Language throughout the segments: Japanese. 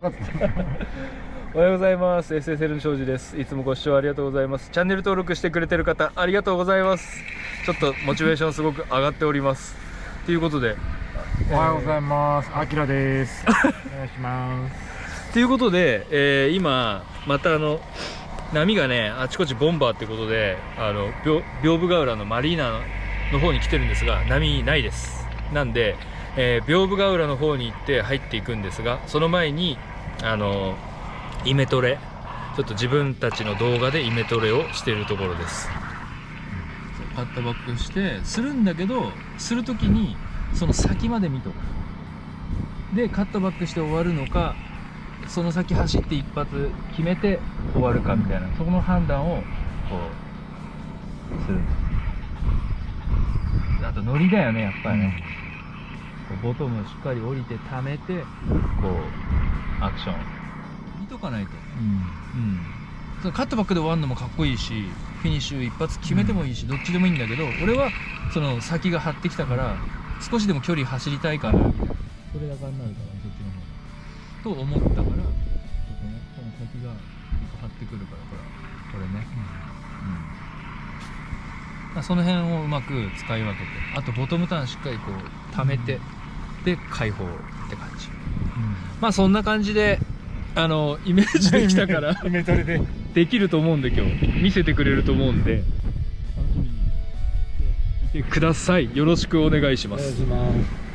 おはようございます。 SSL の庄司です。いつもご視聴ありがとうございます。チャンネル登録してくれてる方ありがとうございます。ちょっとモチベーションすごく上がっておりますということで、おはようございます。あきらです。お願いします。ということで、今また波がねあちこちボンバーってことで屏風ヶ浦のマリーナの方に来てるんですが、波ないです。なんで、屏風ヶ浦の方に行って入っていくんですが、その前にイメトレ、ちょっと自分たちの動画でイメトレをしているところです。カットバックしてするんだけど、する時にその先まで見とく。でカットバックして終わるのか、その先走って一発決めて終わるかみたいな、そこの判断をこうするんです。あとノリだよね、やっぱりね。ボトムをしっかり降りて溜めて、こうアクション見とかないと。そのカットバックで終わるのもかっこいいし、フィニッシュ一発決めてもいいし、どっちでもいいんだけど、俺はその先が張ってきたから少しでも距離走りたいから、それだからになるから、そっちの方と思ったから、ちょっとね、この先が張ってくるから、ほらこれね、その辺をうまく使い分けて、あとボトムターンしっかりこう溜めて、で開放って感じ。まあそんな感じでイメージできたからイメトレでできると思うんで、今日見せてくれると思うんで、楽しみにしていてください。よろしくお願いします。お願いします。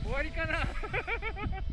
終わりかな